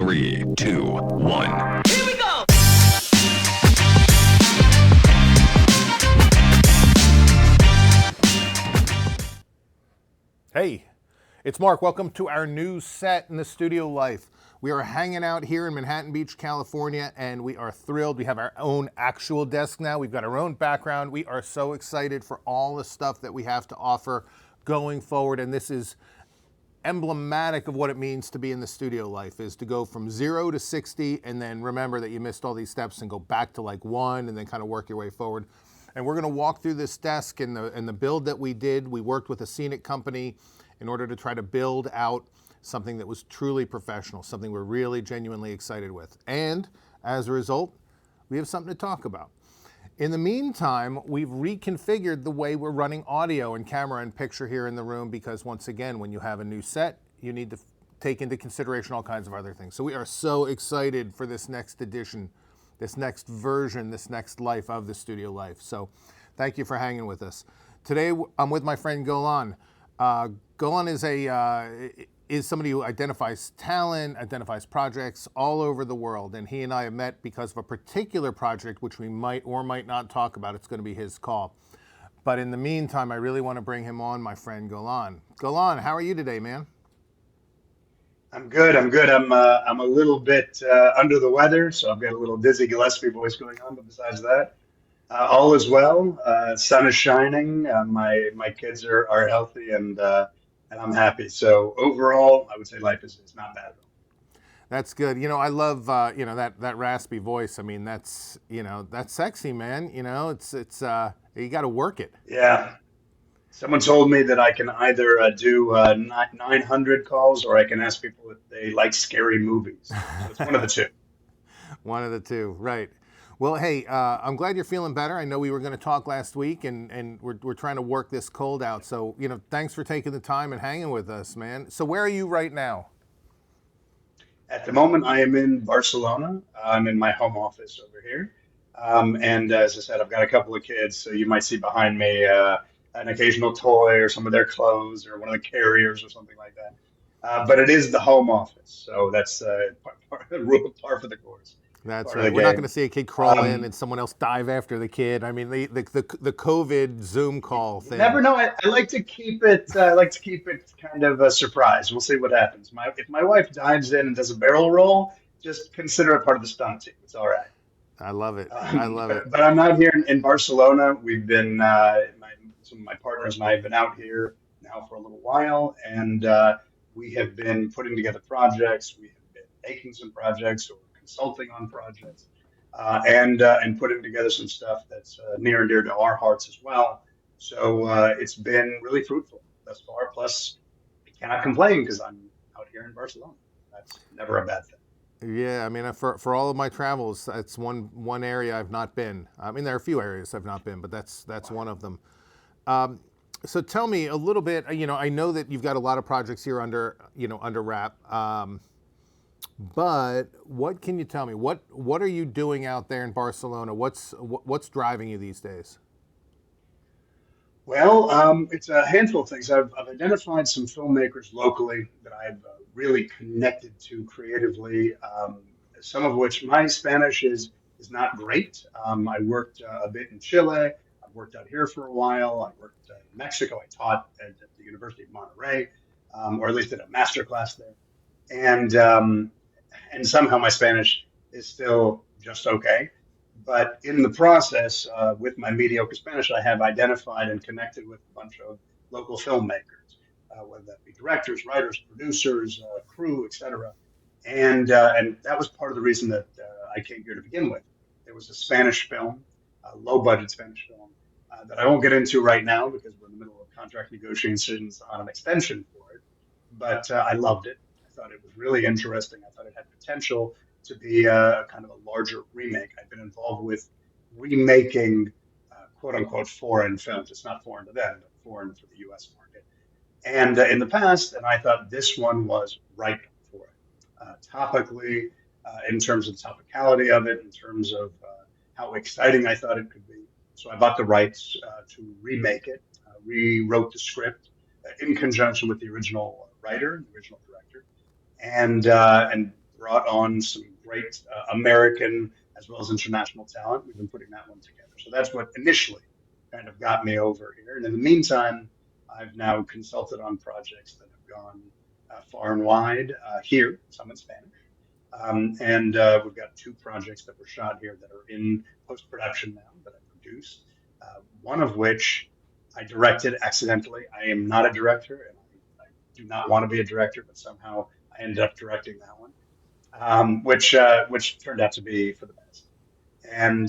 3, 2, 1. Here we go! Hey, it's Mark. Welcome to our new set in the studio life. We are hanging out here in Manhattan Beach, California, and we are thrilled. We have our own actual desk now. We've got our own background. We are so excited for all the stuff that we have to offer going forward, and this is emblematic of what it means to be in the studio life, is to go from 0 to 60 and then remember that you missed all these steps and go back to like 1 and then kind of work your way forward. And we're going to walk through this desk and the build that we did. We worked with a scenic company in order to try to build out something that was truly professional, something we're really genuinely excited with. And as a result, we have something to talk about. In the meantime, we've reconfigured the way we're running audio and camera and picture here in the room because, once again, when you have a new set, you need to take into consideration all kinds of other things. So we are so excited for this next edition, this next version, this next life of the studio life. So thank you for hanging with us. Today, I'm with my friend Golan. Golan is somebody who identifies talent, identifies projects all over the world, and he and I have met because of a particular project which we might or might not talk about. It's going to be his call. But in the meantime, I really want to bring him on, my friend Golan. Golan, how are you today, man? I'm good. I'm a little bit under the weather, so I've got a little Dizzy Gillespie voice going on. But besides that, all is well. Sun is shining. My kids are healthy, and I'm happy. So overall, I would say life is not bad at all. That's good. You know, I love that raspy voice. I mean, that's sexy, man. You know, it's you got to work it. Yeah. Someone told me that I can either do 900 calls or I can ask people if they like scary movies. So it's one of the two. One of the two, right. Well, hey, I'm glad you're feeling better. I know we were going to talk last week, and we're trying to work this cold out. So, thanks for taking the time and hanging with us, man. So where are you right now? At the moment, I am in Barcelona. I'm in my home office over here. And as I said, I've got a couple of kids, so you might see behind me an occasional toy or some of their clothes or one of the carriers or something like that. But it is the home office, so that's par for the course. That's right. We're not going to see a kid crawl in and someone else dive after the kid. I mean, the COVID Zoom call thing. Never know. I like to keep it. I like to keep it kind of a surprise. We'll see what happens. If my wife dives in and does a barrel roll, just consider it part of the stunt team. It's all right. I love it. I love it. But I'm out here in Barcelona. We've been some of my partners and I have been out here now for a little while, and we have been putting together projects. We have been making some projects or consulting on projects, and putting together some stuff that's near and dear to our hearts as well. So it's been really fruitful thus far. Plus, I cannot complain because I'm out here in Barcelona. That's never a bad thing. Yeah, I mean, for all of my travels, that's one area I've not been. I mean, there are a few areas I've not been, but that's one of them. So tell me a little bit. I know that you've got a lot of projects here under wrap. But what can you tell me? What are you doing out there in Barcelona? What's driving you these days? Well, it's a handful of things. I've identified some filmmakers locally that I've really connected to creatively. Some of which my Spanish is not great. I worked a bit in Chile. I've worked out here for a while. I worked in Mexico. I taught at the University of Monterrey, or at least did a master class there. And somehow my Spanish is still just okay. But in the process, with my mediocre Spanish, I have identified and connected with a bunch of local filmmakers, whether that be directors, writers, producers, crew, etc. And that was part of the reason that I came here to begin with. There was a Spanish film, a low-budget Spanish film, that I won't get into right now because we're in the middle of contract negotiations on an extension for it. But I loved it. I thought it was really interesting. I thought it had potential to be kind of a larger remake. I've been involved with remaking quote-unquote foreign films. It's not foreign to them, but foreign for the U.S. market. And in the past, and I thought this one was right for it. Topically, in terms of the topicality of it, in terms of how exciting I thought it could be. So I bought the rights to remake it, rewrote the script in conjunction with the original writer, the original director, and brought on some great American as well as international talent. We've been putting that one together. So that's what initially kind of got me over here. And in the meantime, I've now consulted on projects that have gone far and wide here, some in Spanish. And we've got 2 projects that were shot here that are in post-production now that I produced, one of which I directed accidentally. I am not a director, and I do not want to be a director, but somehow I ended up directing that one, which turned out to be for the best. And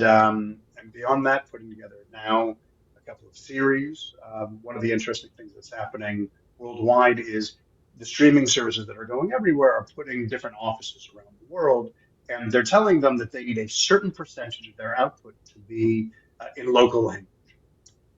beyond that, putting together now a couple of series. One of the interesting things that's happening worldwide is the streaming services that are going everywhere are putting different offices around the world, and they're telling them that they need a certain percentage of their output to be in local language.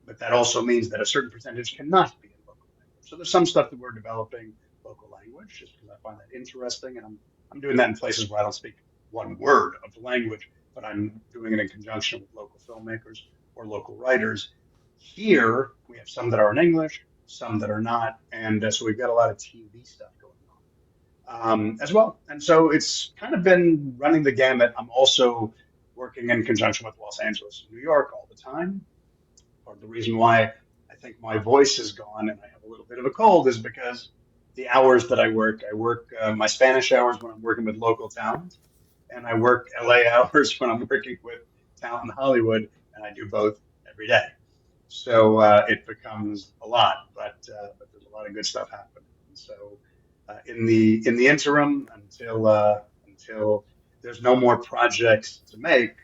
But that also means that a certain percentage cannot be in local language. So there's some stuff that we're developing local language just because I find that interesting, and I'm doing that in places where I don't speak one word of the language, but I'm doing it in conjunction with local filmmakers or local writers. Here, we have some that are in English, some that are not, and so we've got a lot of TV stuff going on as well. And so it's kind of been running the gamut. I'm also working in conjunction with Los Angeles and New York all the time. Part of the reason why I think my voice is gone and I have a little bit of a cold is because the hours that I work my Spanish hours when I'm working with local talent, and I work LA hours when I'm working with talent in Hollywood, and I do both every day. So it becomes a lot, but there's a lot of good stuff happening. And so in the interim, until there's no more projects to make,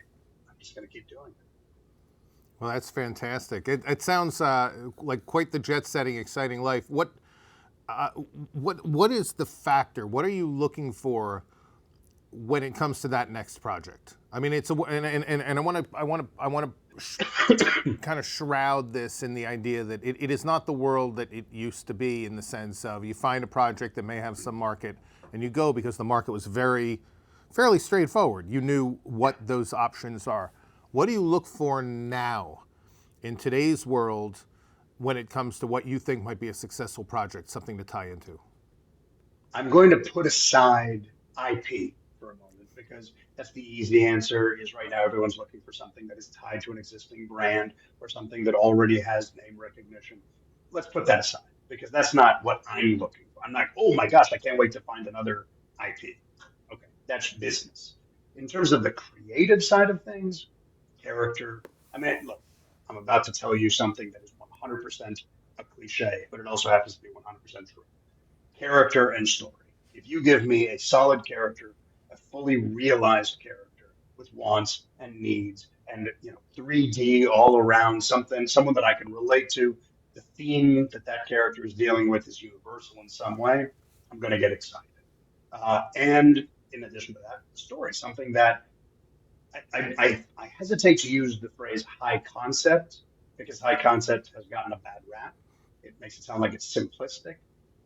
I'm just going to keep doing it. Well, that's fantastic. It sounds like quite the jet-setting, exciting life. What is the factor? What are you looking for when it comes to that next project? I mean, it's and I want to kind of shroud this in the idea that it is not the world that it used to be, in the sense of you find a project that may have some market and you go because the market was fairly straightforward. You knew what those options are. What do you look for now in today's world when it comes to what you think might be a successful project, something to tie into? I'm going to put aside IP for a moment because that's the easy answer. Is right now everyone's looking for something that is tied to an existing brand or something that already has name recognition. Let's put that aside because that's not what I'm looking for. I'm not, oh my gosh, I can't wait to find another IP. Okay, that's business. In terms of the creative side of things, character. I mean, look, I'm about to tell you something that is 100% a cliche, but it also happens to be 100% true. Character and story. If you give me a solid character, a fully realized character with wants and needs, and 3D all around, someone that I can relate to, the theme that character is dealing with is universal in some way, I'm going to get excited. And in addition to that, the story, something that I hesitate to use the phrase high concept because high concept has gotten a bad rap. It makes it sound like it's simplistic.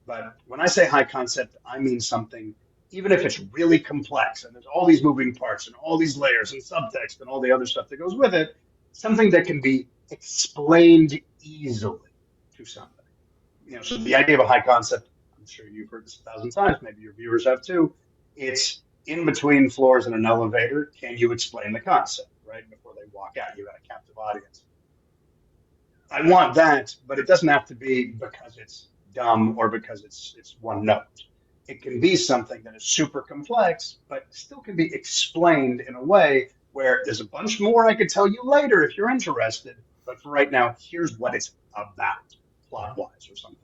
But when I say high concept, I mean something, even if it's really complex and there's all these moving parts and all these layers and subtext and all the other stuff that goes with it, something that can be explained easily to somebody. So the idea of a high concept, I'm sure you've heard this 1,000 times, maybe your viewers have too. It's in between floors in an elevator. Can you explain the concept, right? Before they walk out, you got a captive audience. I want that, but it doesn't have to be because it's dumb or because it's one note. It can be something that is super complex, but still can be explained in a way where there's a bunch more I could tell you later if you're interested. But for right now, here's what it's about, plot-wise or something.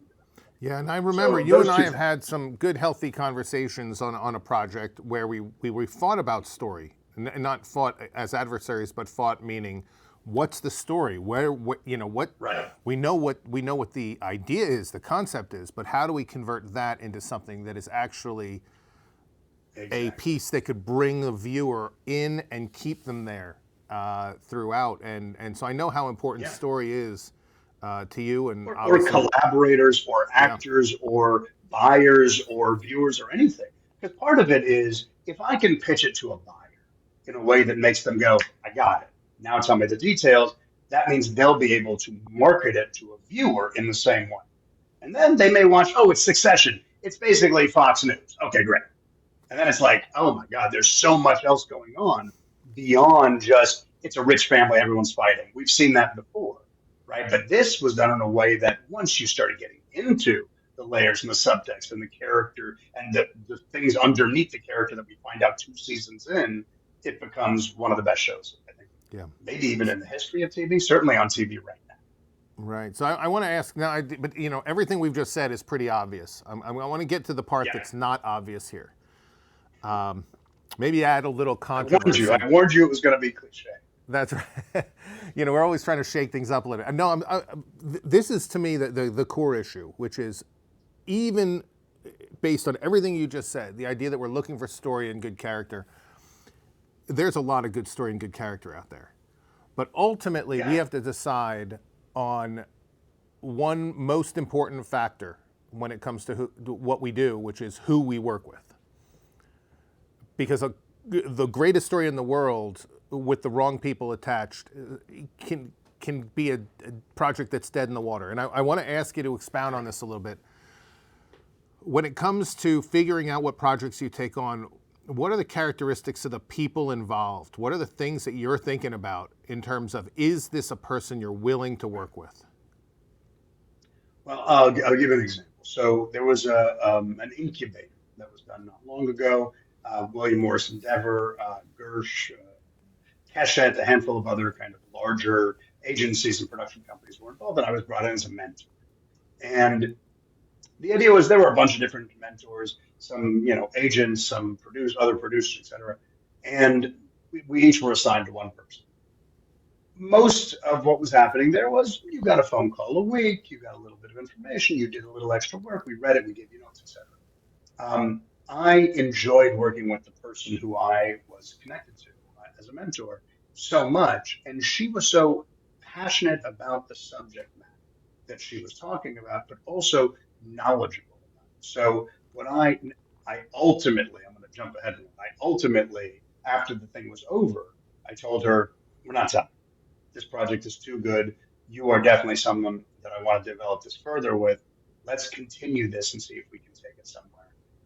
Yeah, and I remember you and I have had some good, healthy conversations on a project where we fought about story, and not fought as adversaries, but fought meaning, what's the story? Right. We know what the idea is, the concept is, but how do we convert that into something that is actually a piece that could bring the viewer in and keep them there throughout? And so I know how important story is. To you and or collaborators or actors or buyers or viewers or anything. Because part of it is if I can pitch it to a buyer in a way that makes them go, I got it. Now tell me the details. That means they'll be able to market it to a viewer in the same way. And then they may watch, oh, it's Succession. It's basically Fox News. Okay, great. And then it's like, oh my God, there's so much else going on beyond just it's a rich family, everyone's fighting. We've seen that before, right? But this was done in a way that once you started getting into the layers and the subtext and the character and the things underneath the character that we find out 2 seasons in, it becomes one of the best shows, I think. Yeah. Maybe even in the history of TV, certainly on TV right now. Right. So I want to ask now, but everything we've just said is pretty obvious. I want to get to the part Yeah. that's not obvious here. Maybe add a little controversy. I warned you it was going to be cliche. That's right. We're always trying to shake things up a little. No, this is to me the core issue, which is even based on everything you just said, the idea that we're looking for story and good character. There's a lot of good story and good character out there, but ultimately we have to decide on one most important factor when it comes to what we do, which is who we work with. Because the greatest story in the world with the wrong people attached can be a project that's dead in the water. And I want to ask you to expound on this a little bit. When it comes to figuring out what projects you take on, what are the characteristics of the people involved? What are the things that you're thinking about in terms of, is this a person you're willing to work with? Well, I'll give you an example. So there was an incubator that was done not long ago. William Morris Endeavor, Gersh, Keshet, a handful of other kind of larger agencies and production companies were involved, and I was brought in as a mentor. And the idea was there were a bunch of different mentors, some agents, some other producers, etc. And we each were assigned to one person. Most of what was happening there was you got a phone call a week, you got a little bit of information, you did a little extra work, we read it, we gave you notes, etc. I enjoyed working with the person who I was connected to as a mentor so much, and she was so passionate about the subject matter that she was talking about, but also knowledgeable about it. So when I ultimately, I'm going to jump ahead, after the thing was over, I told her, we're not done. This project is too good. You are definitely someone that I want to develop this further with. Let's continue this and see if we can take it somewhere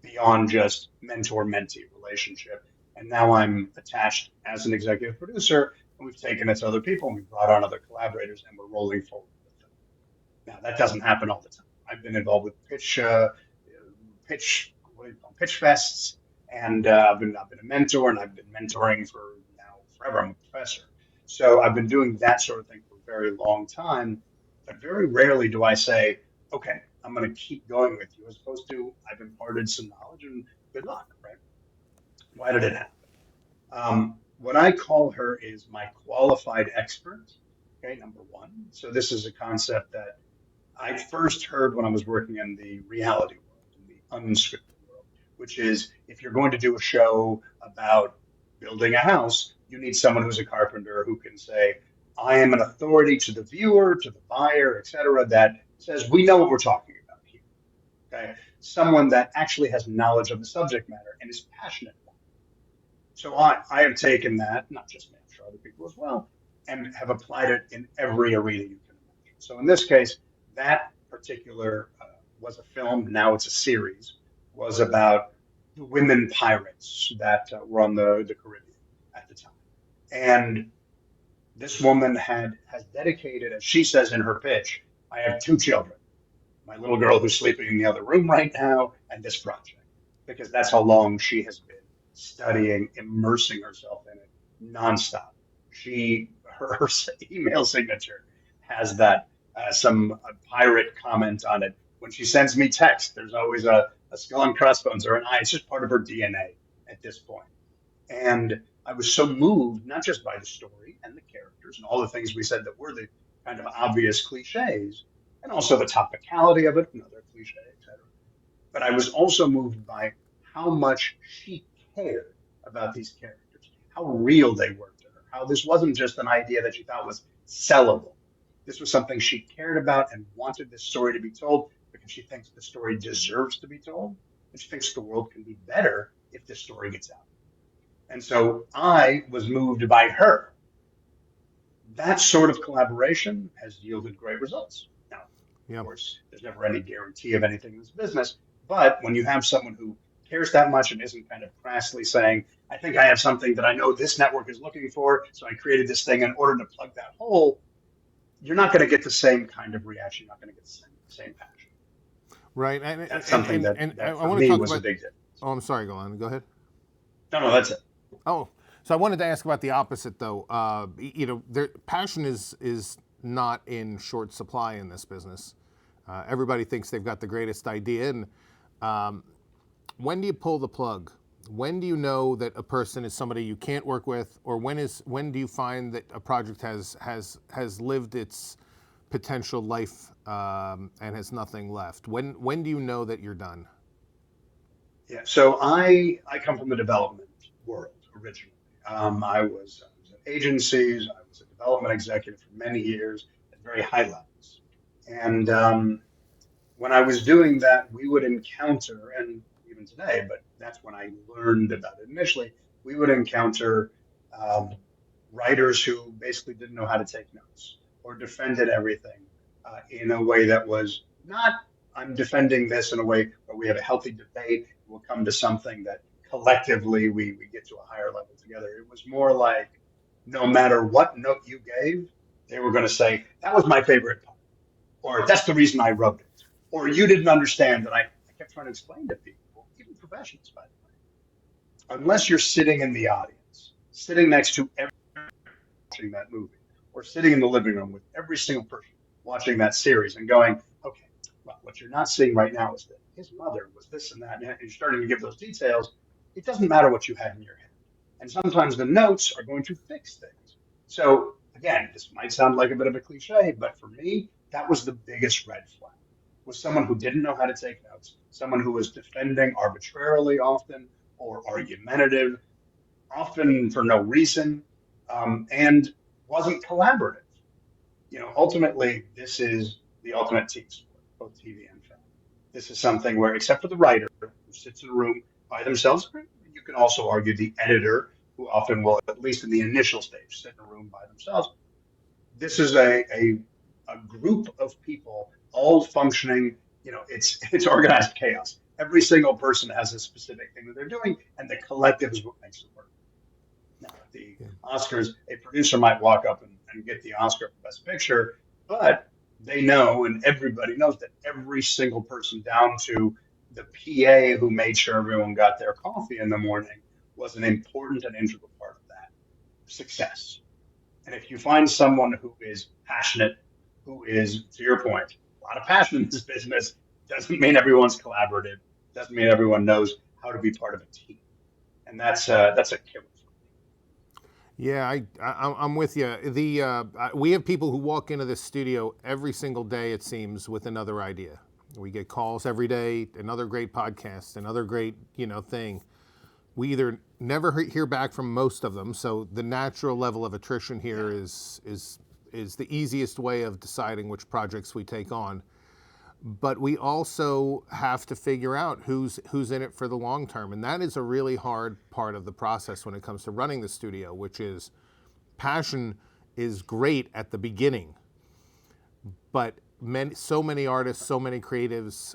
beyond just mentor-mentee relationship. And now I'm attached as an executive producer, and we've taken it to other people, and we've brought on other collaborators, and we're rolling forward with them. Now, that doesn't happen all the time. I've been involved with pitch fests, and I've been a mentor, and I've been mentoring for now forever. I'm a professor. So I've been doing that sort of thing for a very long time, but very rarely do I say, okay, I'm going to keep going with you, as opposed to I've imparted some knowledge and good luck, right? Why did it happen? What I call her is my qualified expert, okay, number one. So this is a concept that I first heard when I was working in the reality world, in the unscripted world, which is if you're going to do a show about building a house, you need someone who's a carpenter who can say, I am an authority to the viewer, to the buyer, etc., that says, we know what we're talking about here. Okay? Someone that actually has knowledge of the subject matter and is passionate about it. So I have taken that, not just me, I'm sure other people as well, and have applied it in every arena you can imagine. So in this case, that particular was a film, now it's a series, was about the women pirates that were on the Caribbean at the time. And this woman has dedicated, as she says in her pitch, I have 2 children. My little girl who's sleeping in the other room right now, and this project, because that's how long she has been studying, immersing herself in it nonstop. Her email signature has that some pirate comment on it. When she sends me text, there's always a skull and crossbones or an eye. It's just part of her DNA at this point. And I was so moved, not just by the story and the characters and all the things we said that were the kind of obvious cliches, and also the topicality of it, another cliche, etc. But I was also moved by how much she cared about these characters, how real they were to her, how this wasn't just an idea that she thought was sellable. This was something she cared about and wanted this story to be told because she thinks the story deserves to be told, and she thinks the world can be better if this story gets out. And so I was moved by her. That sort of collaboration has yielded great results. Now, of course, there's never any guarantee of anything in this business, but when you have someone who cares that much and isn't kind of crassly saying, I think I have something that I know this network is looking for, so I created this thing in order to plug that hole, you're not going to get the same kind of reaction. You're not going to get the same passion. Right. That's something that I for want to me talk was about, a big difference. Oh, I'm sorry, Golan. Go ahead. No, that's it. Oh, so I wanted to ask about the opposite, though. Passion is not in short supply in this business. Everybody thinks they've got the greatest idea, and when do you pull the plug? When do you know that a person is somebody you can't work with, or when do you find that a project has lived its potential life and has nothing left? When do you know that you're done? Yeah, so I come from the development world originally. I was at agencies. I was a development executive for many years at very high levels. And when I was doing that, we would encounter, and even today, but that's when I learned about it initially, we would encounter um, writers who basically didn't know how to take notes or defended everything in a way that was not, I'm defending this in a way where we have a healthy debate. We'll come to something that collectively we get to a higher level together. It was more like no matter what note you gave, they were going to say, that was my favorite part, or that's the reason I wrote it, or you didn't understand that I kept trying to explain to people, even professionals, by the way, unless you're sitting in the audience, sitting next to everyone watching that movie, or sitting in the living room with every single person watching that series and going, okay, well, what you're not seeing right now is that his mother was this and that, and you're starting to give those details. It doesn't matter what you had in your head. And sometimes the notes are going to fix things. So again, this might sound like a bit of a cliche, but for me, that was the biggest red flag. Was someone who didn't know how to take notes, someone who was defending arbitrarily often or argumentative, often for no reason, and wasn't collaborative. Ultimately, this is the ultimate team sport, both TV and film. This is something where, except for the writer who sits in a room by themselves, you can also argue the editor, who often will, at least in the initial stage, sit in a room by themselves. This is a group of people all functioning. It's organized chaos. Every single person has a specific thing that they're doing, and the collective is what makes it work. Now, at the Oscars, a producer might walk up and get the Oscar for Best Picture, but they know, and everybody knows, that every single person down to the PA who made sure everyone got their coffee in the morning was an important and integral part of that success. And if you find someone who is passionate, who is, to your point, a lot of passion in this business, doesn't mean everyone's collaborative, doesn't mean everyone knows how to be part of a team. And that's a killer. Yeah, I'm with you. We have people who walk into this studio every single day, it seems, with another idea. We get calls every day, another great podcast, another great thing. We either never hear back from most of them, so the natural level of attrition here is the easiest way of deciding which projects we take on. But we also have to figure out who's in it for the long term, and that is a really hard part of the process when it comes to running the studio, which is passion is great at the beginning, but so many artists, so many creatives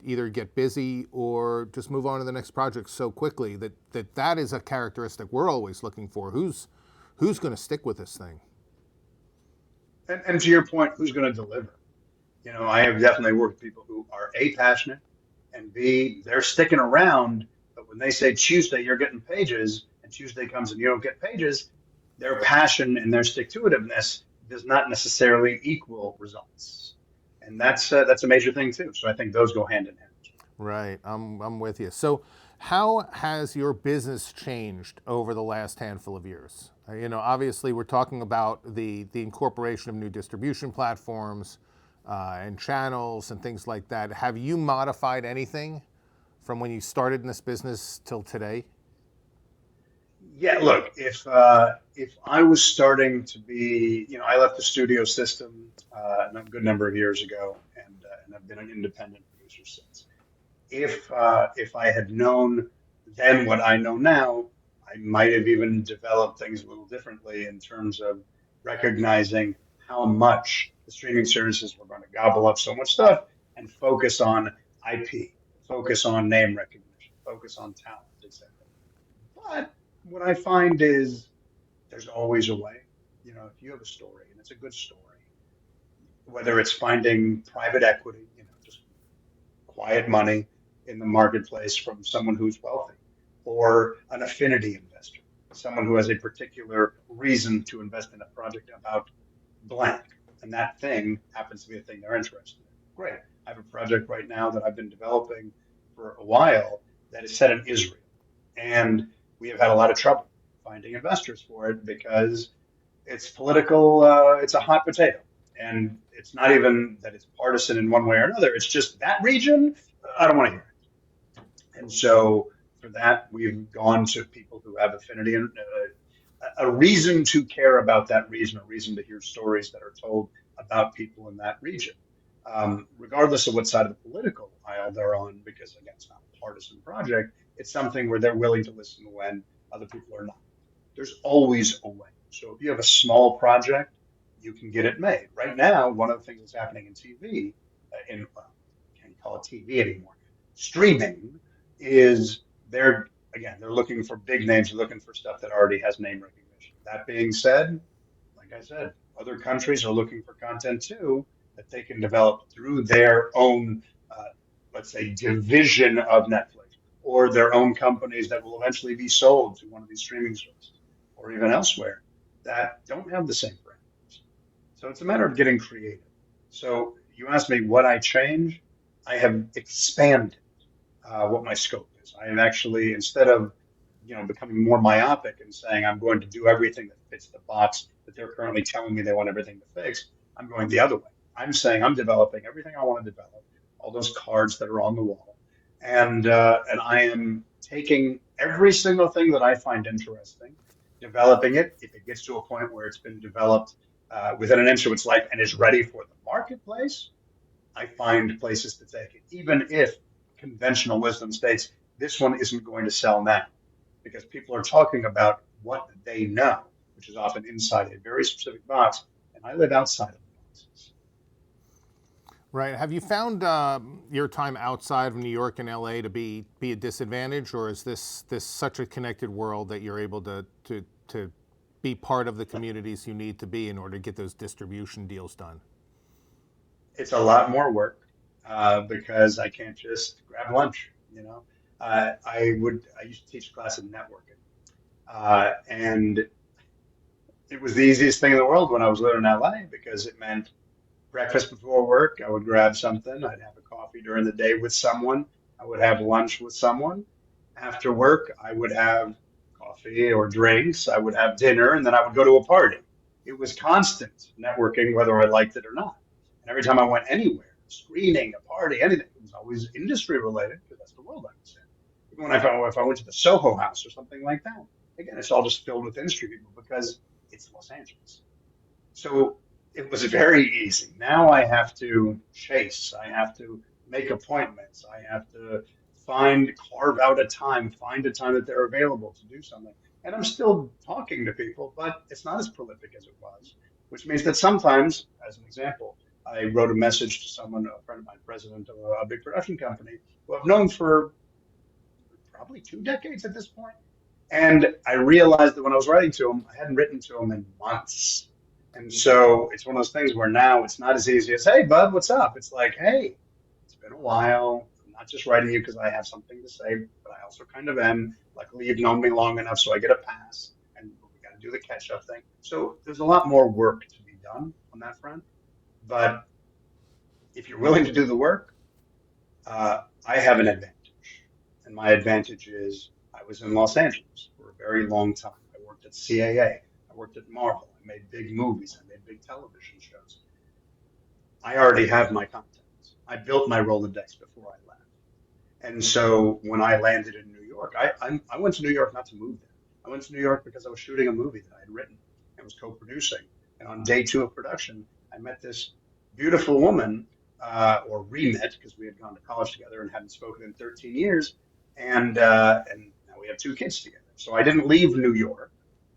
either get busy or just move on to the next project so quickly that is a characteristic we're always looking for. Who's going to stick with this thing? And to your point, who's going to deliver? I have definitely worked with people who are A, passionate, and B, they're sticking around, but when they say Tuesday, you're getting pages, and Tuesday comes and you don't get pages, their passion and their stick-to-itiveness does not necessarily equal results. And that's a major thing too. So I think those go hand in hand. Right, I'm with you. So how has your business changed over the last handful of years? Obviously we're talking about the incorporation of new distribution platforms, and channels and things like that. Have you modified anything from when you started in this business till today? Yeah, look, if I was starting to be, I left the studio system a good number of years ago, and I've been an independent producer since. If I had known then what I know now, I might have even developed things a little differently in terms of recognizing how much the streaming services were going to gobble up so much stuff and focus on IP, focus on name recognition, focus on talent, etc. But what I find is there's always a way. You know, if you have a story and it's a good story, whether it's finding private equity, you know, just quiet money in the marketplace from someone who's wealthy, or an affinity investor, someone who has a particular reason to invest in a project about blank, and that thing happens to be a thing they're interested in. Great. I have a project right now that I've been developing for a while that is set in Israel, and we have had a lot of trouble finding investors for it because it's political. It's a hot potato, and it's not even that it's partisan in one way or another. It's just that region. I don't want to hear it. And so for that, we've gone to people who have affinity and a reason to care about that region, a reason to hear stories that are told about people in that region, regardless of what side of the political aisle they're on. Because again, it's not a partisan project. It's something where they're willing to listen when other people are not. There's always a way. So if you have a small project, you can get it made. Right now, one of the things that's happening in TV, can't call it TV anymore, streaming, is they're looking for big names, they're looking for stuff that already has name recognition. That being said, like I said, other countries are looking for content too that they can develop through their own, let's say, division of Netflix, or their own companies that will eventually be sold to one of these streaming services, or even elsewhere, that don't have the same parameters. So it's a matter of getting creative. So you asked me what I change. I have expanded what my scope is. I am actually, instead of becoming more myopic and saying I'm going to do everything that fits the box that they're currently telling me they want everything to fix, I'm going the other way. I'm saying I'm developing everything I want to develop, all those cards that are on the wall, and I am taking every single thing that I find interesting, developing it. If it gets to a point where it's been developed within an inch of its life and is ready for the marketplace, I find places to take it, even if conventional wisdom states this one isn't going to sell now, because people are talking about what they know, which is often inside a very specific box, and I live outside of the boxes. Right. Have you found your time outside of New York and LA to be a disadvantage, or is this such a connected world that you're able to be part of the communities you need to be in order to get those distribution deals done? It's a lot more work because I can't just grab lunch. I used to teach a class in networking, and it was the easiest thing in the world when I was living in LA because it meant breakfast before work. I would grab something. I'd have a coffee during the day with someone. I would have lunch with someone. After work, I would have coffee or drinks. I would have dinner, and then I would go to a party. It was constant networking, whether I liked it or not. And every time I went anywhere, screening, a party, anything, it was always industry related because that's the world I was in. Even when if I went to the Soho House or something like that, again, it's all just filled with industry people because it's Los Angeles. So it was very easy. Now I have to chase. I have to make appointments. I have to carve out a time, find a time that they're available to do something. And I'm still talking to people, but it's not as prolific as it was, which means that sometimes, as an example, I wrote a message to someone, a friend of mine, president of a big production company, who I've known for probably 2 decades at this point. And I realized that when I was writing to him, I hadn't written to him in months. And so it's one of those things where now it's not as easy as, hey, bud, what's up? It's like, hey, it's been a while. I'm not just writing you because I have something to say, but I also kind of am. Luckily, you've known me long enough, so I get a pass. And we got to do the catch-up thing. So there's a lot more work to be done on that front. But if you're willing to do the work, I have an advantage. And my advantage is I was in Los Angeles for a very long time. I worked at CAA. I worked at Marvel. I made big movies. I made big television shows. I already have my content. I built my Rolodex before I left. And so when I landed in New York, I went to New York not to move there. I went to New York because I was shooting a movie that I had written and was co-producing. And on day 2 of production, I met this beautiful woman, or re-met because we had gone to college together and hadn't spoken in 13 years. And now we have 2 kids together. So I didn't leave New York.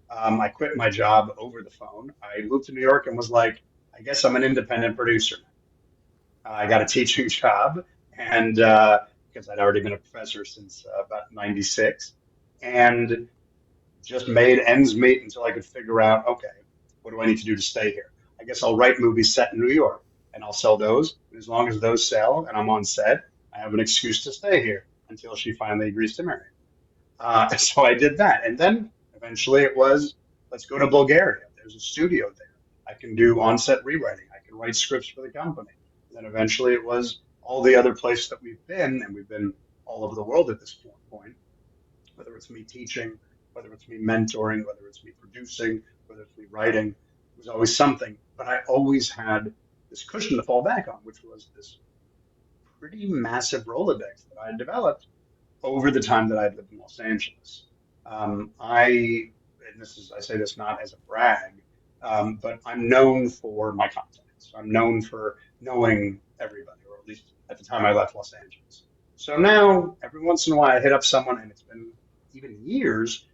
I quit my job over the phone. I moved to New York and was like, I guess I'm an independent producer. I got a teaching job and because I'd already been a professor since about 96, and just made ends meet until I could figure out, okay, what do I need to do to stay here? I guess I'll write movies set in New York and I'll sell those. And as long as those sell and I'm on set, I have an excuse to stay here until she finally agrees to marry. So I did that. And then eventually it was, let's go to Bulgaria. There's a studio there. I can do on-set rewriting. I can write scripts for the company. And then eventually it was all the other places that we've been, and we've been all over the world at this point, whether it's me teaching, whether it's me mentoring, whether it's me producing, whether it's me writing. It was always something. But I always had this cushion to fall back on, which was this pretty massive Rolodex that I had developed over the time that I'd lived in Los Angeles. I say this not as a brag, but I'm known for my contacts. I'm known for knowing everybody, or at least at the time I left Los Angeles. So now, every once in a while, I hit up someone, and it's been even years,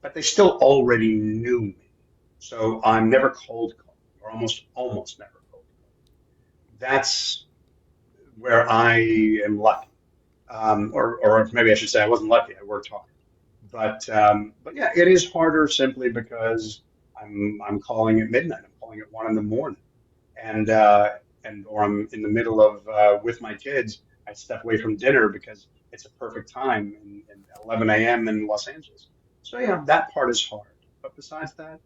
but they still already knew me. So I'm never cold calling, or almost never cold calling. That's where I am lucky. Or maybe I should say I wasn't lucky. I worked hard, but yeah, it is harder simply because I'm calling at midnight. I'm calling at 1 a.m, and or I'm in the middle of with my kids. I step away from dinner because it's a perfect time in 11 a.m. in Los Angeles. So yeah, that part is hard. But besides that,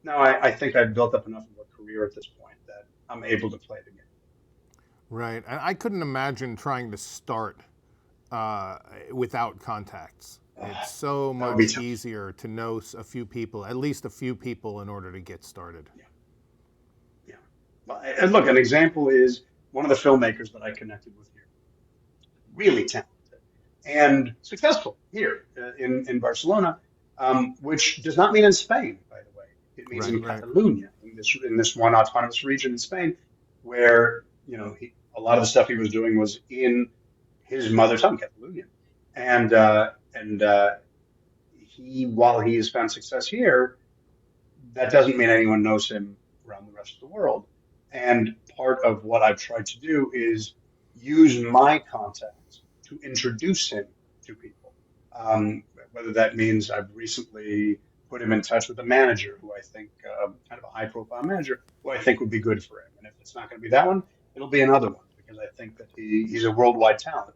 no, I think I've built up enough of a career at this point that I'm able to play the game. Right. And I couldn't imagine trying to start without contacts. It's so much easier to know a few people, at least a few people, in order to get started. Yeah. Yeah. Well, and look, an example is one of the filmmakers that I connected with here. Really talented and successful here in Barcelona, which does not mean in Spain, by the way. It means in Catalonia, in this one autonomous region in Spain, where a lot of the stuff he was doing was in his mother tongue, Catalonian, and while he has found success here, that doesn't mean anyone knows him around the rest of the world. And part of what I've tried to do is use my contacts to introduce him to people. Whether that means I've recently put him in touch with a manager who I think, kind of a high-profile manager, who I think would be good for him. And if it's not going to be that one, it'll be another one, because I think that he's a worldwide talent.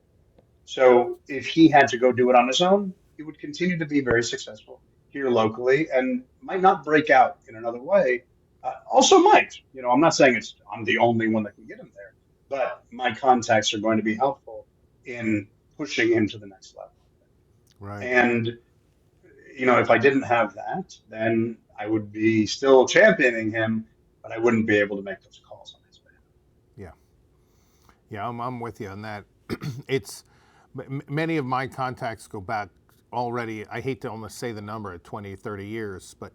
So if he had to go do it on his own, he would continue to be very successful here locally and might not break out in another way. Also might. I'm not saying I'm the only one that can get him there, but my contacts are going to be helpful in pushing him to the next level. Right. And, if I didn't have that, then I would be still championing him, but I wouldn't be able to make those calls on his behalf. Yeah. Yeah, I'm with you on that. Many of my contacts go back already, I hate to almost say the number, at 20, 30 years, but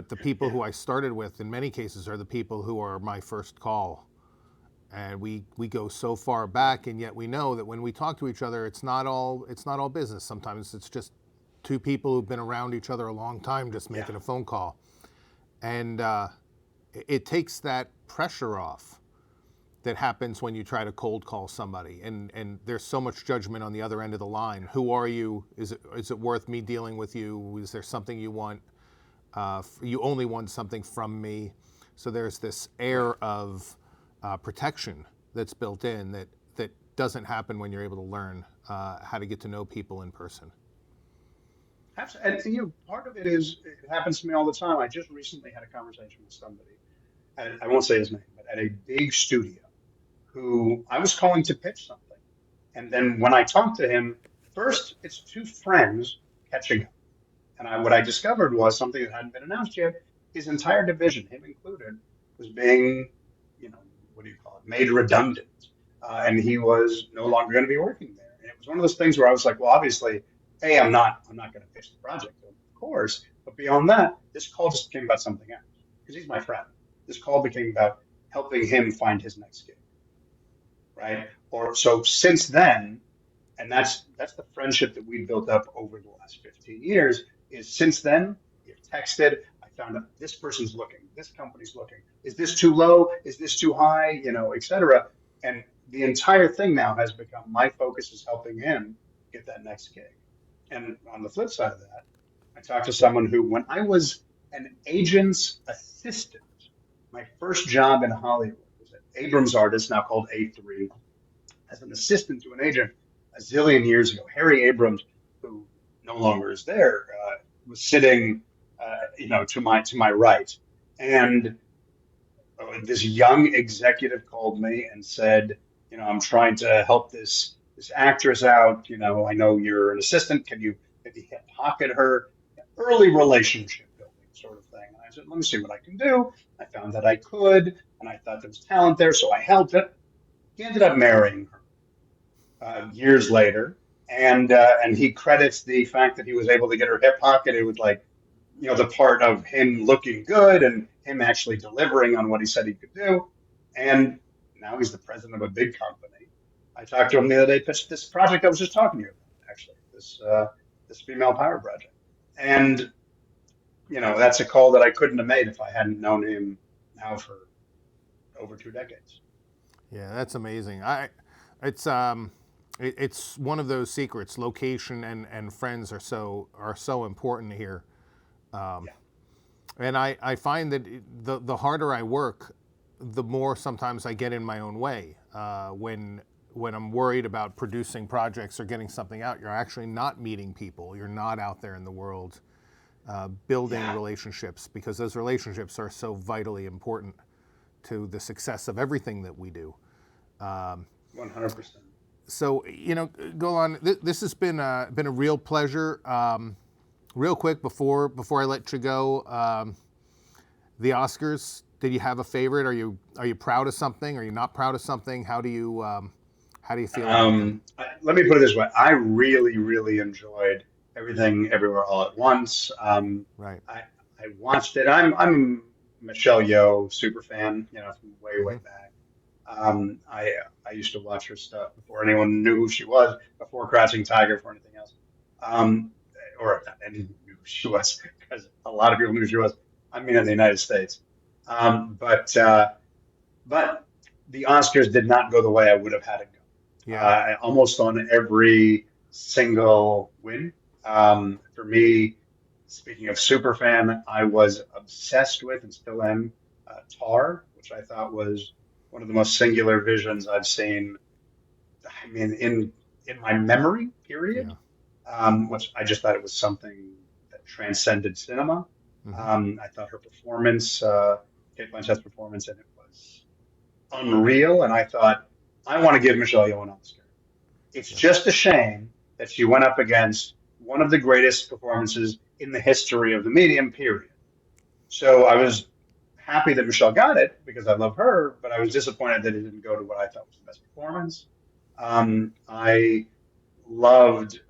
the people who I started with in many cases are the people who are my first call. And we go so far back, and yet we know that when we talk to each other, it's not all business. Sometimes it's just two people who've been around each other a long time just making a phone call. And it takes that pressure off that happens when you try to cold call somebody, and there's so much judgment on the other end of the line. Who are you? Is it worth me dealing with you? Is there something you want? You only want something from me. So there's this air of protection that's built in that doesn't happen when you're able to learn how to get to know people in person. And part of it is, it happens to me all the time. I just recently had a conversation with somebody, and I won't say his name, but at a big studio, who I was calling to pitch something. And then when I talked to him, first it's two friends catching up. And what I discovered was something that hadn't been announced yet. His entire division, him included, was being, made redundant. And he was no longer going to be working there. And it was one of those things where I was like, well, obviously, hey, I'm not going to pitch the project, of course. But beyond that, this call just became about something else, because he's my friend. This call became about helping him find his next gig. Right? So since then, and that's the friendship that we built up over the last 15 years, is since then, we've texted, I found out this person's looking, this company's looking, is this too low, is this too high, et cetera. And the entire thing now has become my focus is helping him get that next gig. And on the flip side of that, I talked to someone who, when I was an agent's assistant, my first job in Hollywood was an Abrams artist, now called A3, as an assistant to an agent a zillion years ago. Harry Abrams, who no longer is there, was sitting, to my right, and this young executive called me and said, I'm trying to help this actress out. I know you're an assistant. Can you maybe pocket her? Early relationship building sort of thing. And I said, let me see what I can do. I found that I could, and I thought there was talent there, so I helped it. He ended up marrying her years later, and he credits the fact that he was able to get her hip pocketed with the part of him looking good and him actually delivering on what he said he could do. And now he's the president of a big company. I talked to him the other day, pitched this project I was just talking to you about, actually, this female power project. And, that's a call that I couldn't have made if I hadn't known him now for over 2 decades. Yeah, that's amazing. It's one of those secrets. Location and friends are so important here. And I find that the harder I work, the more sometimes I get in my own way. When I'm worried about producing projects or getting something out, you're actually not meeting people. You're not out there in the world building relationships, because those relationships are so vitally important to the success of everything that we do. 100%. So, Golan, this has been a real pleasure. Real quick before I let you go, the Oscars. Did you have a favorite? Are you proud of something? Are you not proud of something? How do you feel? Let me put it this way: I really, really enjoyed Everything, Everywhere, All at Once. Right. I watched it. I'm a Michelle Yeoh super fan. From way back. I used to watch her stuff before anyone knew who she was, before Crouching Tiger, before anything else. Or anyone knew who she was, because a lot of people knew who she was. I mean, in the United States. But the Oscars did not go the way I would have had it go. Yeah. Almost on every single win. For me, speaking of superfan, I was obsessed with, and still am, Tar, which I thought was one of the most singular visions I've seen. I mean, in my memory, period. Yeah. Which I just thought it was something that transcended cinema. I thought her performance, Kate Blanchett's performance in it, was unreal, and I thought, I want to give Michelle Yeoh an Oscar. It's just a shame that she went up against one of the greatest performances in the history of the medium, period. So I was happy that Michelle got it, because I love her, but I was disappointed that it didn't go to what I thought was the best performance. I loved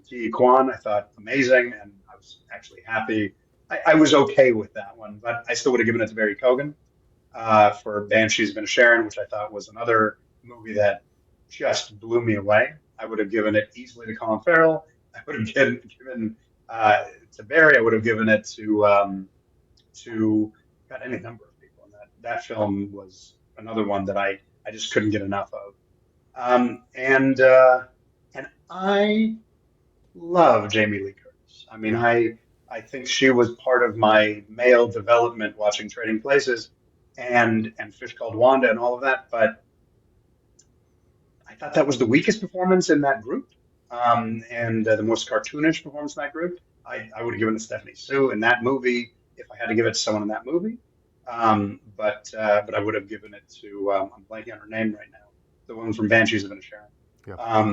Ki Kwan. I thought amazing, and I was actually happy. I was okay with that one, but I still would have given it to Barry Keoghan for Banshees of Inisherin, which I thought was another movie that just blew me away. I would have given it easily to Colin Farrell. I would have given to Barry. I would have given it to any number of people. And that film was another one that I just couldn't get enough of. And I love Jamie Lee Curtis. I mean, I think she was part of my male development watching Trading Places and Fish Called Wanda and all of that. But I thought that was the weakest performance in that group, and the most cartoonish performance in that group. I would have given it to Stephanie Sue in that movie if I had to give it to someone in that movie. But I would have given it to, I'm blanking on her name right now, the one from Banshees of Inisherin. Yeah.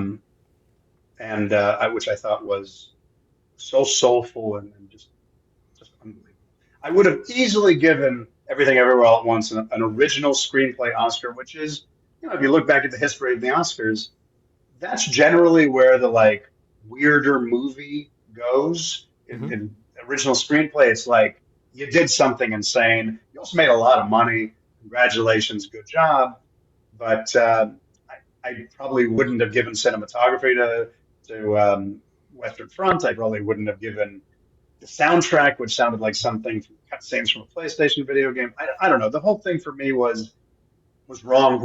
Which I thought was so soulful and just unbelievable. I would have easily given Everything Everywhere All at Once an original screenplay Oscar, which is, if you look back at the history of the Oscars, that's generally where the weirder movie goes. In original screenplay, it's like, you did something insane. You also made a lot of money. Congratulations, good job. But I probably wouldn't have given cinematography to Western Front. I probably wouldn't have given the soundtrack, which sounded like something from cutscenes from a PlayStation video game. I don't know. The whole thing for me was wrong.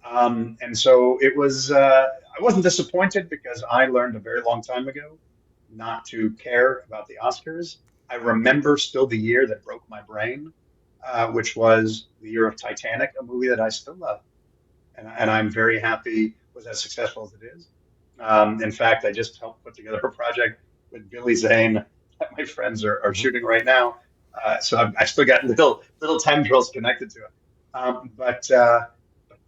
And so it was, I wasn't disappointed because I learned a very long time ago not to care about the Oscars. I remember still the year that broke my brain, which was the year of Titanic, a movie that I still love. And I'm very happy was as successful as it is. In fact, I just helped put together a project with Billy Zane that my friends are shooting right now. So I still got little tendrils connected to it. But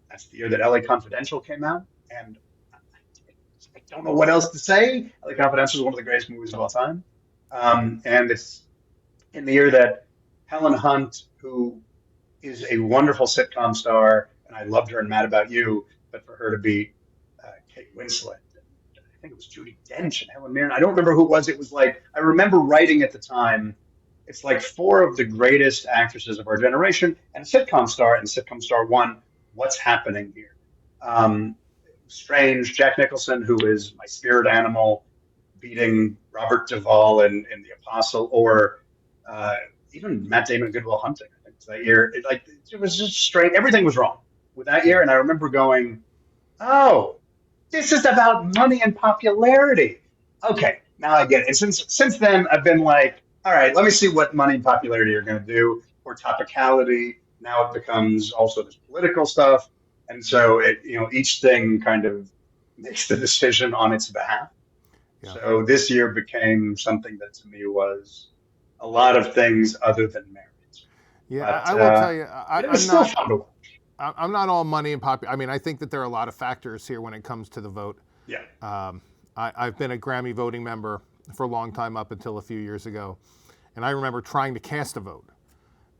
that's the year that LA Confidential came out, and I don't know what else to say. LA Confidential is one of the greatest movies of all time, and it's in the year that Helen Hunt, who is a wonderful sitcom star, and I loved her in Mad About You, but for her to be Kate Winslet, and I think it was Judi Dench and Helen Mirren. I don't remember who it was. It was like, I remember writing at the time, it's like four of the greatest actresses of our generation and a sitcom star, and sitcom star one, what's happening here? Strange, Jack Nicholson, who is my spirit animal, beating Robert Duvall in The Apostle, or even Matt Damon, Good Will Hunting. I think it was that year. It was just strange. Everything was wrong with that year, and I remember going, "Oh, this is about money and popularity." Okay, now I get it. And since then, I've been like, "All right, let me see what money and popularity are going to do," or topicality. Now it becomes also this political stuff, and so each thing kind of makes the decision on its behalf. Yeah. So this year became something that to me was a lot of things other than merit. Yeah, but, I will tell you, I'm still fun to watch. I'm not all money and popular. I mean, I think that there are a lot of factors here when it comes to the vote. Yeah. I've been a Grammy voting member for a long time, up until a few years ago, and I remember trying to cast a vote,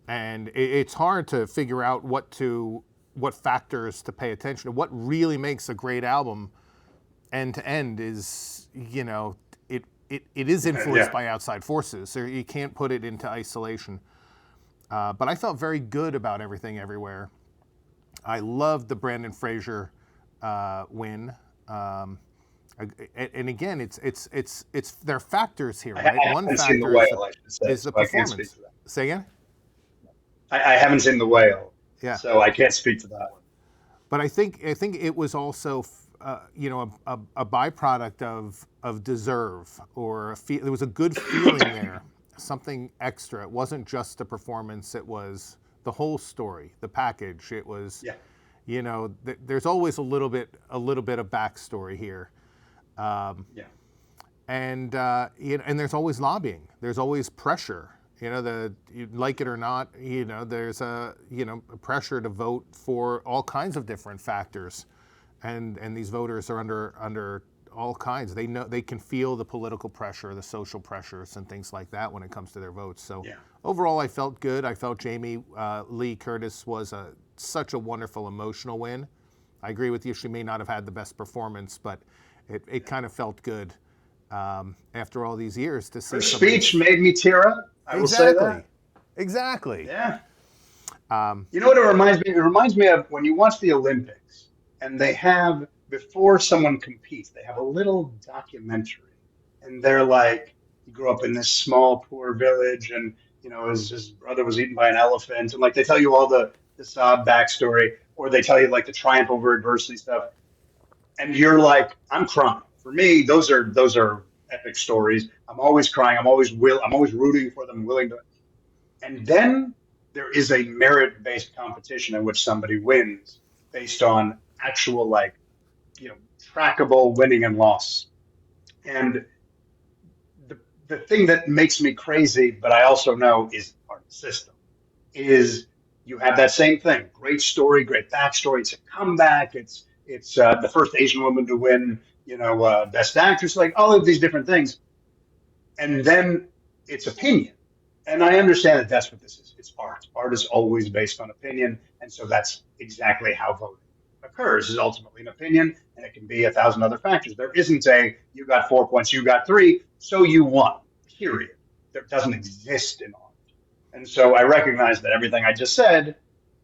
and it's hard to figure out what factors to pay attention to. What really makes a great album end to end is, it is influenced by outside forces. So you can't put it into isolation. But I felt very good about Everything Everywhere. I loved the Brendan Fraser win. And again, it's there are factors here, right? One factor is the performance. Say again? I haven't seen The Whale. Yeah. So I can't speak to that one. But I think it was also a byproduct of deserve, or there was a good feeling there, something extra. It wasn't just a performance; it was the whole story, the package. It was, there's always a little bit of backstory here, and there's always lobbying. There's always pressure. You like it or not, there's a pressure to vote for all kinds of different factors, and these voters are under all kinds. They know, they can feel the political pressure, the social pressures, and things like that when it comes to their votes. So overall, I felt good. I felt Jamie Lee Curtis was such a wonderful emotional win. I agree with you. She may not have had the best performance, but it kind of felt good after all these years to see. Her speech made me tear up. I will say that. Exactly. Yeah. You know what it reminds me? It reminds me of when you watch the Olympics, and they have, before someone competes, they have a little documentary, and they're like, he grew up in this small, poor village, and his brother was eaten by an elephant, and like they tell you all the sob backstory, or they tell you like the triumph over adversity stuff, and you're like, I'm crying. For me, those are epic stories. I'm always crying. I'm always rooting for them, willing to. And then there is a merit-based competition in which somebody wins based on actual, trackable winning and loss. And the thing that makes me crazy, but I also know is part of the system, is you have that same thing. Great story, great backstory. It's a comeback. It's the first Asian woman to win, Best Actress, like all of these different things. And then it's opinion. And I understand that that's what this is. It's art. Art is always based on opinion. And so that's exactly how voting occurs, is ultimately an opinion. And it can be 1,000 other factors. There isn't you got 4 points, you got 3, so you won, period. There doesn't exist in art. And so I recognize that everything I just said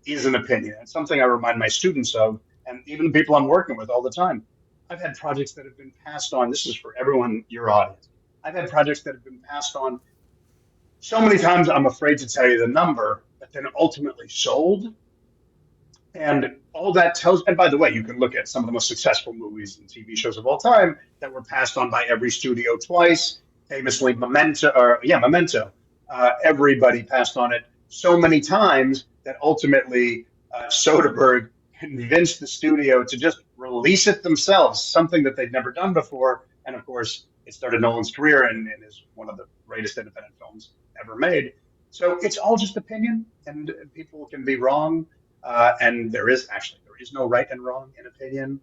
is an opinion. It's something I remind my students of, and even the people I'm working with all the time. I've had projects that have been passed on. This is for everyone, your audience. I've had projects that have been passed on so many times I'm afraid to tell you the number, but then ultimately sold. And all that tells, and by the way, you can look at some of the most successful movies and TV shows of all time that were passed on by every studio twice. Famously, Memento. Everybody passed on it so many times that ultimately Soderbergh convinced the studio to just release it themselves, something that they'd never done before. And of course, it started Nolan's career and is one of the greatest independent films ever made. So it's all just opinion, and people can be wrong. And there is no right and wrong in opinion,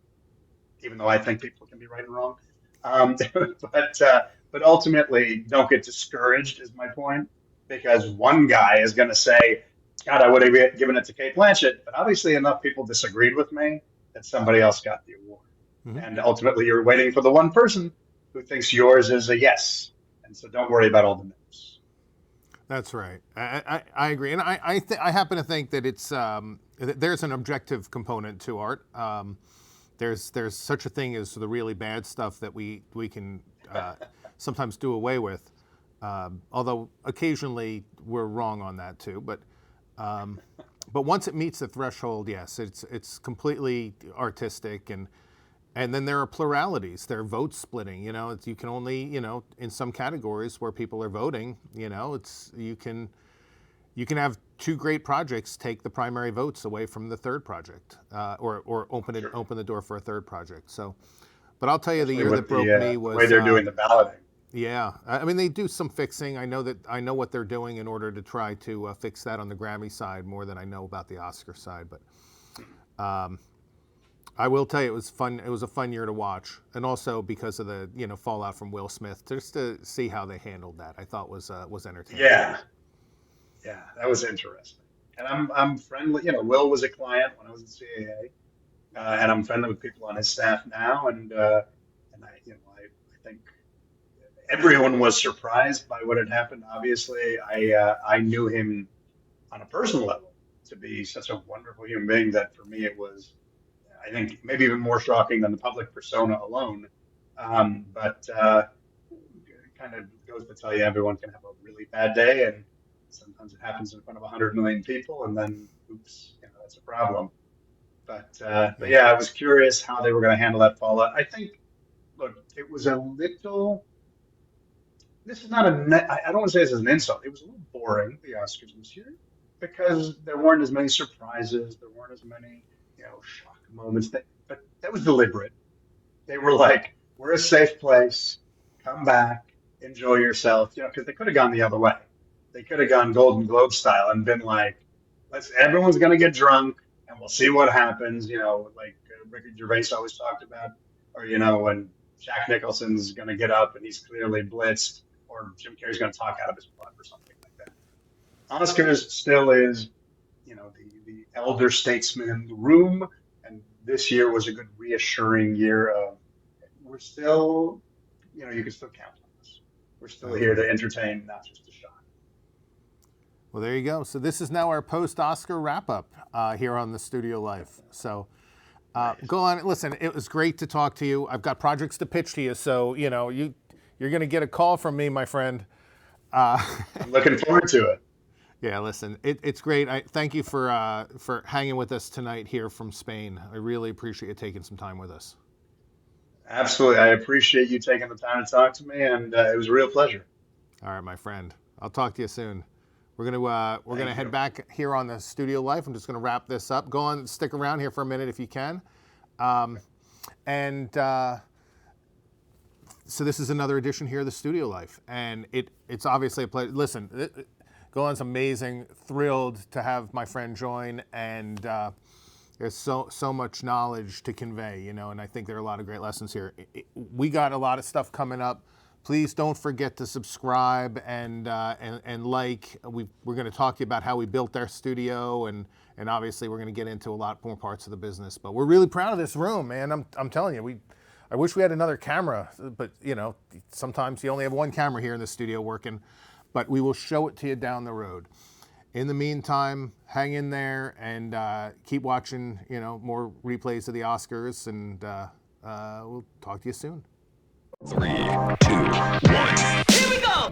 even though I think people can be right and wrong. But ultimately, don't get discouraged is my point, because one guy is going to say, "God, I would have given it to Kate Blanchett," but obviously enough people disagreed with me that somebody else got the award. Mm-hmm. And ultimately, you're waiting for the one person who thinks yours is a yes, and so don't worry about all the no's. That's right. I agree, and I happen to think that it's there's an objective component to art. There's such a thing as the really bad stuff that we can sometimes do away with, although occasionally we're wrong on that too. But once it meets the threshold, yes, it's completely artistic, and then there are pluralities. There are vote splitting. You can only in some categories where people are voting. You can have two great projects take the primary votes away from the third project, or open the door for a third project. So, but I'll tell you, the year that broke me was the way they're doing the balloting. Yeah, I mean, they do some fixing. I know what they're doing in order to try to fix that on the Grammy side more than I know about the Oscar side. But I will tell you, it was fun. It was a fun year to watch, and also because of the fallout from Will Smith, just to see how they handled that, I thought was entertaining. Yeah, that was interesting. And I'm friendly. Will was a client when I was at CAA, and I'm friendly with people on his staff now. And I think everyone was surprised by what had happened. Obviously, I knew him on a personal level to be such a wonderful human being that for me it was, I think, maybe even more shocking than the public persona alone. But it kind of goes to tell you everyone can have a really bad day, and sometimes it happens in front of 100 million people, and then, oops, that's a problem. But yeah, I was curious how they were going to handle that fallout. I think, look, it was a little. This is not I don't want to say this as an insult. It was a little boring, the Oscars this year, because there weren't as many surprises. There weren't as many, shock moments. But that was deliberate. They were like, "We're a safe place. Come back, enjoy yourself." Because they could have gone the other way. They could have gone Golden Globe style and been like, everyone's going to get drunk and we'll see what happens, like Ricky Gervais always talked about, or, when Jack Nicholson's going to get up and he's clearly blitzed, or Jim Carrey's going to talk out of his butt or something like that. Oscars still is, the elder statesman in the room, and this year was a good reassuring year of, we're still, you can still count on us. We're still here to entertain, not just to shock. Well, there you go. So this is now our post-Oscar wrap-up here on the Studio Life. So go on. Listen, it was great to talk to you. I've got projects to pitch to you, so you're going to get a call from me, my friend. I'm looking forward to it. Yeah, listen, it's great. I thank you for hanging with us tonight here from Spain. I really appreciate you taking some time with us. Absolutely, I appreciate you taking the time to talk to me, and it was a real pleasure. All right, my friend. I'll talk to you soon. We're gonna head back here on the Studio Life. I'm just gonna wrap this up. Go on, stick around here for a minute if you can. So this is another edition here of the Studio Life, and it's obviously a pleasure. Listen, Golan's amazing. Thrilled to have my friend join, and there's so much knowledge to convey, and I think there are a lot of great lessons here. We got a lot of stuff coming up. Please don't forget to subscribe and like. We're going to talk to you about how we built our studio, and obviously we're going to get into a lot more parts of the business. But we're really proud of this room, man. I'm telling you, I wish we had another camera, but sometimes you only have one camera here in the studio working. But we will show it to you down the road. In the meantime, hang in there and keep watching, more replays of the Oscars, and we'll talk to you soon. 3, 2, 1. Here we go!